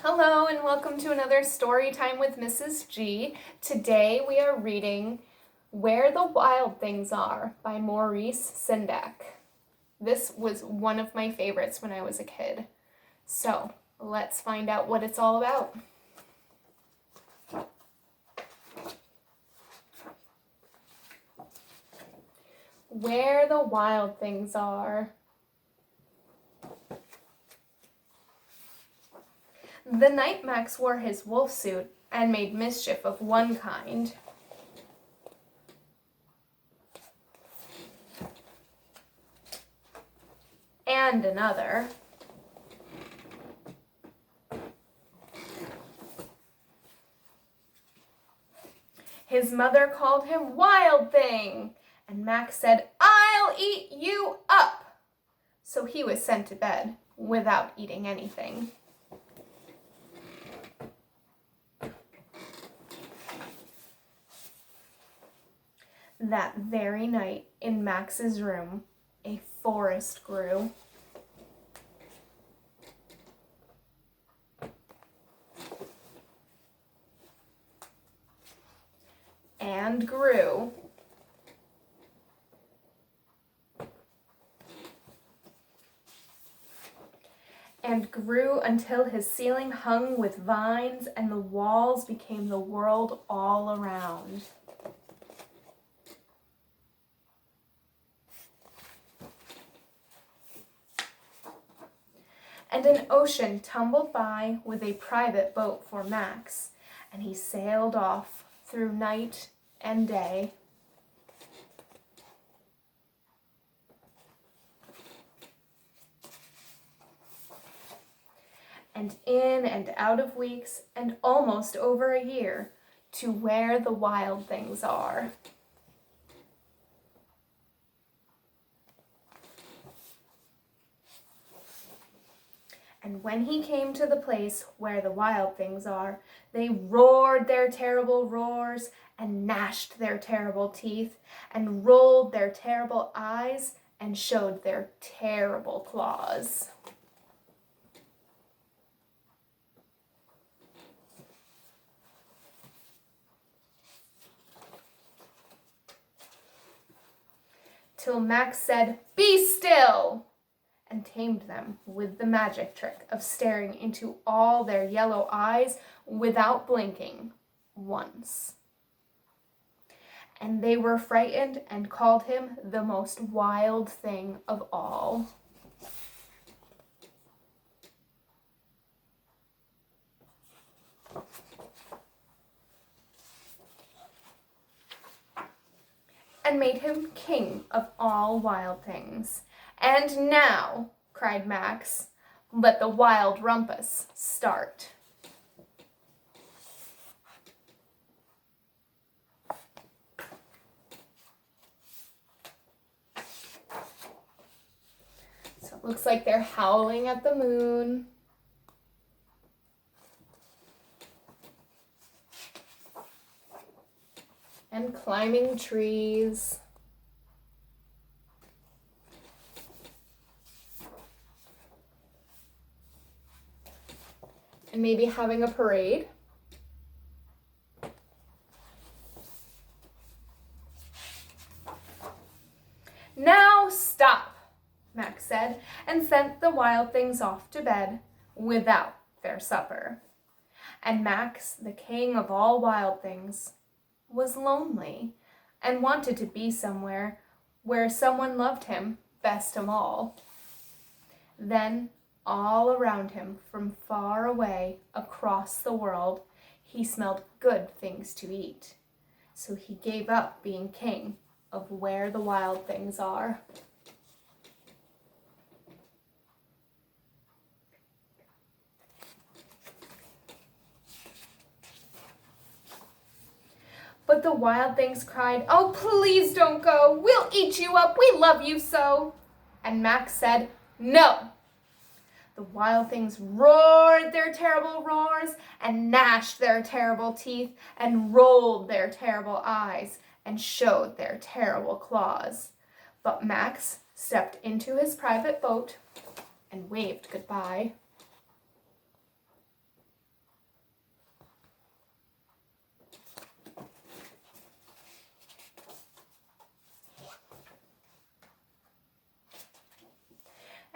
Hello and welcome to another story time with Mrs. G. Today we are reading Where the Wild Things Are by Maurice Sendak. This was one of my favorites when I was a kid. So let's find out what it's all about. Where the Wild Things Are. The night Max wore his wolf suit and made mischief of one kind, and another, his mother called him Wild Thing, and Max said, "I'll eat you up!" So he was sent to bed without eating anything. That very night, in Max's room, a forest grew. And grew. And grew until his ceiling hung with vines and the walls became the world all around. And an ocean tumbled by with a private boat for Max, and he sailed off through night and day. And in and out of weeks, and almost over a year, to where the wild things are. And when he came to the place where the wild things are, they roared their terrible roars, and gnashed their terrible teeth, and rolled their terrible eyes, and showed their terrible claws. Till Max said, "Be still!" and tamed them with the magic trick of staring into all their yellow eyes without blinking once. And they were frightened and called him the most wild thing of all. And made him king of all wild things. "And now," cried Max, "let the wild rumpus start." So it looks like they're howling at the moon. And climbing trees. And maybe having a parade. "Now stop," Max said, and sent the wild things off to bed without their supper. And Max, the king of all wild things, was lonely and wanted to be somewhere where someone loved him best of all. Then, all around him, from far away across the world, he smelled good things to eat. So he gave up being king of where the wild things are. But the wild things cried, "Oh, please don't go. We'll eat you up. We love you so." And Max said, "No." The wild things roared their terrible roars, and gnashed their terrible teeth, and rolled their terrible eyes, and showed their terrible claws. But Max stepped into his private boat and waved goodbye.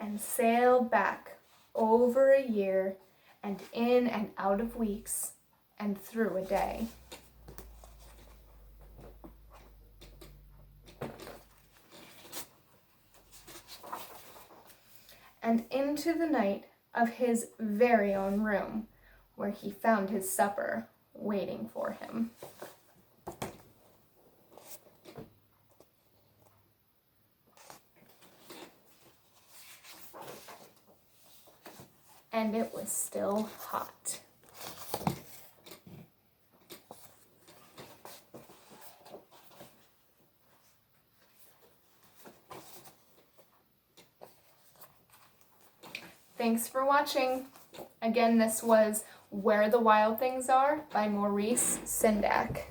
and sailed back over a year and in and out of weeks and through a day. And into the night of his very own room, where he found his supper waiting for him. And it was still hot. Thanks for watching. Again, this was Where the Wild Things Are by Maurice Sendak.